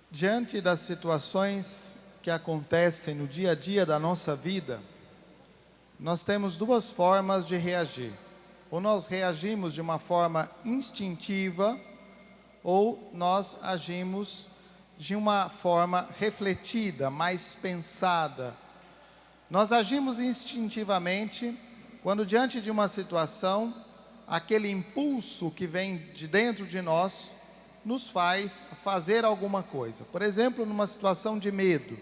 Diante das situações que acontecem no dia a dia da nossa vida, nós temos duas formas de reagir. Ou nós reagimos de uma forma instintiva, ou nós agimos de uma forma refletida, mais pensada. Nós agimos instintivamente quando, diante de uma situação, aquele impulso que vem de dentro de nós nos faz fazer alguma coisa. Por exemplo, numa situação de medo.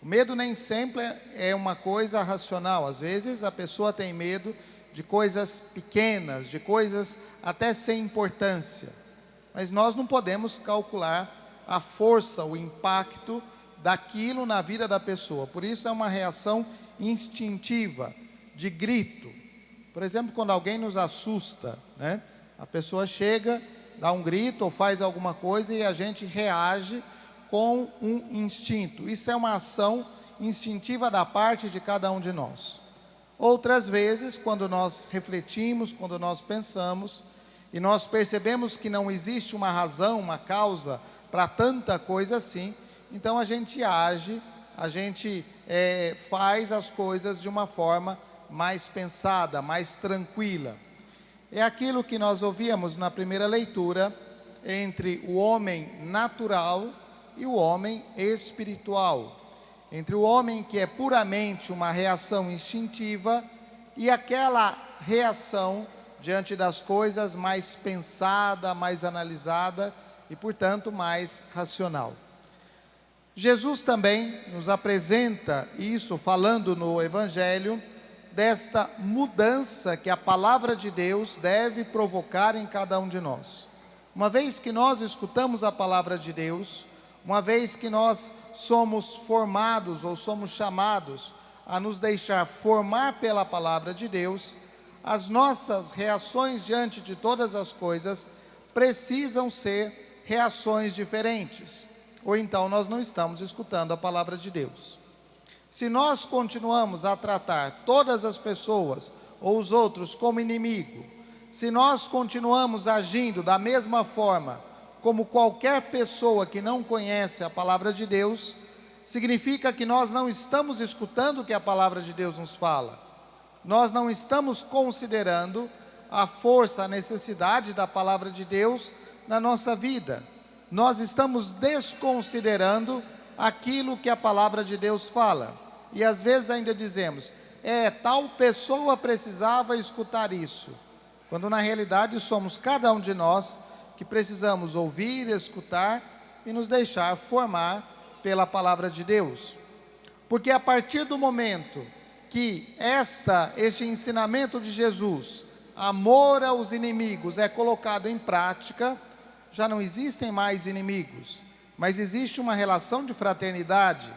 O medo nem sempre é uma coisa racional. Às vezes a pessoa tem medo de coisas pequenas, de coisas até sem importância. Mas nós não podemos calcular a força, o impacto daquilo na vida da pessoa. Por isso é uma reação instintiva, de grito. Por exemplo, quando alguém nos assusta, né? A pessoa chega, dá um grito ou faz alguma coisa e a gente reage com um instinto. Isso é uma ação instintiva da parte de cada um de nós. Outras vezes, quando nós refletimos, quando nós pensamos e nós percebemos que não existe uma razão, uma causa para tanta coisa assim, então a gente age, a gente faz as coisas de uma forma mais pensada, mais tranquila. É aquilo que nós ouvíamos na primeira leitura entre o homem natural e o homem espiritual. Entre o homem que é puramente uma reação instintiva e aquela reação diante das coisas mais pensada, mais analisada e, portanto, mais racional. Jesus também nos apresenta isso, falando no Evangelho, desta mudança que a palavra de Deus deve provocar em cada um de nós. Uma vez que nós escutamos a palavra de Deus, uma vez que nós somos formados ou somos chamados a nos deixar formar pela palavra de Deus, as nossas reações diante de todas as coisas precisam ser reações diferentes, ou então nós não estamos escutando a palavra de Deus. Se nós continuamos a tratar todas as pessoas ou os outros como inimigo, se nós continuamos agindo da mesma forma como qualquer pessoa que não conhece a palavra de Deus, significa que nós não estamos escutando o que a palavra de Deus nos fala. Nós não estamos considerando a força, a necessidade da palavra de Deus na nossa vida. Nós estamos desconsiderando aquilo que a palavra de Deus fala. E às vezes ainda dizemos, tal pessoa precisava escutar isso. Quando na realidade somos cada um de nós que precisamos ouvir, escutar e nos deixar formar pela palavra de Deus. Porque a partir do momento que este ensinamento de Jesus, amor aos inimigos, é colocado em prática, já não existem mais inimigos, mas existe uma relação de fraternidade.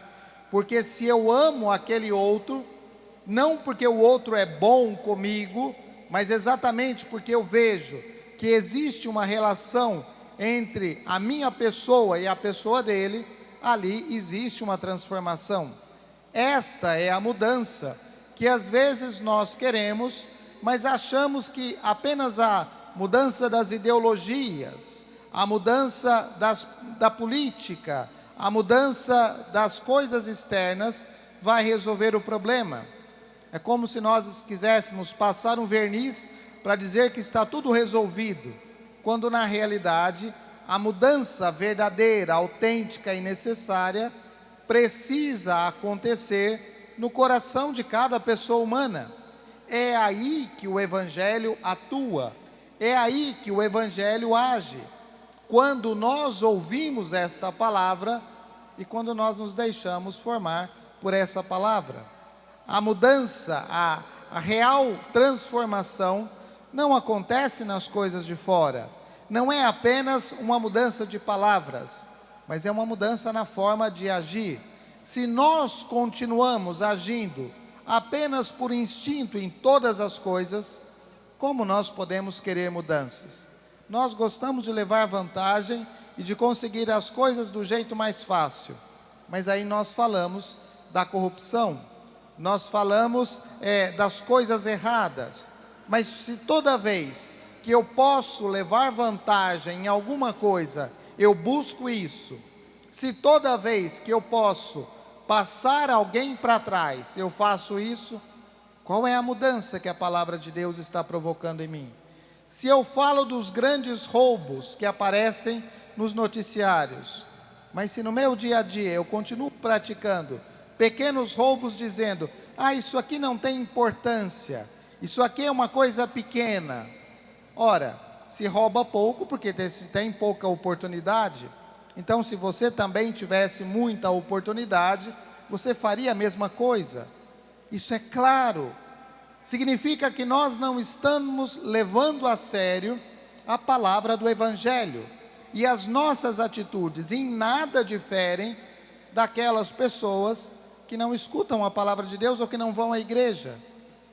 Porque se eu amo aquele outro, não porque o outro é bom comigo, mas exatamente porque eu vejo que existe uma relação entre a minha pessoa e a pessoa dele, ali existe uma transformação. Esta é a mudança que às vezes nós queremos, mas achamos que apenas a mudança das ideologias, a mudança da política, a mudança das coisas externas vai resolver o problema. É como se nós quiséssemos passar um verniz para dizer que está tudo resolvido, quando na realidade a mudança verdadeira, autêntica e necessária precisa acontecer no coração de cada pessoa humana. É aí que o Evangelho atua, é aí que o Evangelho age. Quando nós ouvimos esta palavra e quando nós nos deixamos formar por essa palavra. A mudança, a real transformação não acontece nas coisas de fora. Não é apenas uma mudança de palavras, mas é uma mudança na forma de agir. Se nós continuamos agindo apenas por instinto em todas as coisas, como nós podemos querer mudanças? Nós gostamos de levar vantagem e de conseguir as coisas do jeito mais fácil. Mas aí nós falamos da corrupção, nós falamos das coisas erradas. Mas se toda vez que eu posso levar vantagem em alguma coisa, eu busco isso, Se toda vez que eu posso passar alguém para trás, eu faço isso, qual é a mudança que a palavra de Deus está provocando em mim? Se eu falo dos grandes roubos que aparecem nos noticiários, mas se no meu dia a dia eu continuo praticando pequenos roubos dizendo, isso aqui não tem importância, isso aqui é uma coisa pequena. Ora, se rouba pouco porque se tem pouca oportunidade, então se você também tivesse muita oportunidade, você faria a mesma coisa. Isso é claro. Significa que nós não estamos levando a sério a palavra do Evangelho. E as nossas atitudes em nada diferem daquelas pessoas que não escutam a palavra de Deus ou que não vão à igreja.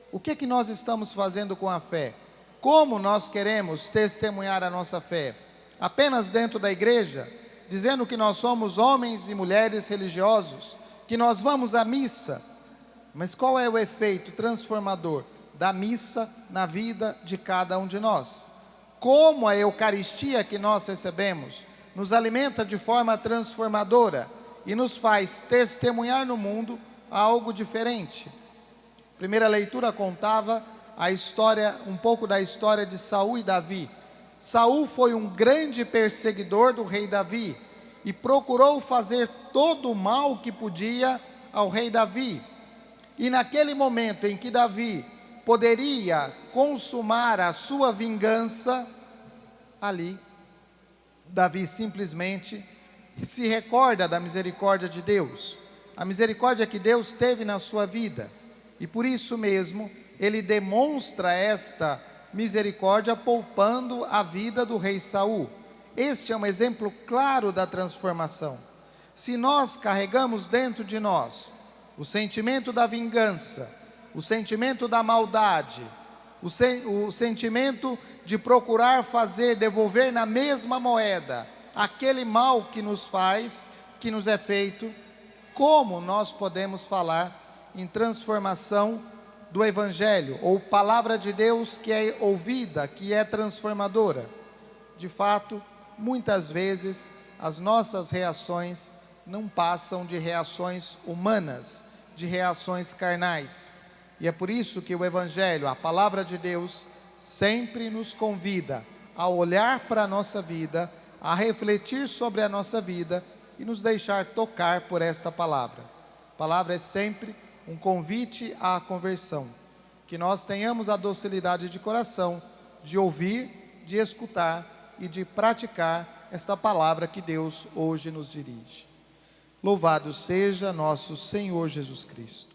O que nós estamos fazendo com a fé? Como nós queremos testemunhar a nossa fé? Apenas dentro da igreja, dizendo que nós somos homens e mulheres religiosos, que nós vamos à missa. Mas qual é o efeito transformador da missa na vida de cada um de nós? Como a Eucaristia que nós recebemos nos alimenta de forma transformadora e nos faz testemunhar no mundo algo diferente. A primeira leitura contava a história, um pouco da história de Saul e Davi. Saul foi um grande perseguidor do rei Davi e procurou fazer todo o mal que podia ao rei Davi. E naquele momento em que Davi poderia consumar a sua vingança, ali, Davi simplesmente se recorda da misericórdia de Deus, a misericórdia que Deus teve na sua vida, e por isso mesmo, ele demonstra esta misericórdia poupando a vida do rei Saul. Este é um exemplo claro da transformação. Se nós carregamos dentro de nós o sentimento da vingança, o sentimento da maldade, o sentimento de procurar devolver na mesma moeda aquele mal que nos faz, que nos é feito, como nós podemos falar em transformação do Evangelho, ou palavra de Deus que é ouvida, que é transformadora? De fato, muitas vezes as nossas reações não passam de reações humanas, de reações carnais. E é por isso que o Evangelho, a palavra de Deus, sempre nos convida a olhar para a nossa vida, a refletir sobre a nossa vida e nos deixar tocar por esta palavra. A palavra é sempre um convite à conversão. Que nós tenhamos a docilidade de coração, de ouvir, de escutar e de praticar esta palavra que Deus hoje nos dirige. Louvado seja nosso Senhor Jesus Cristo.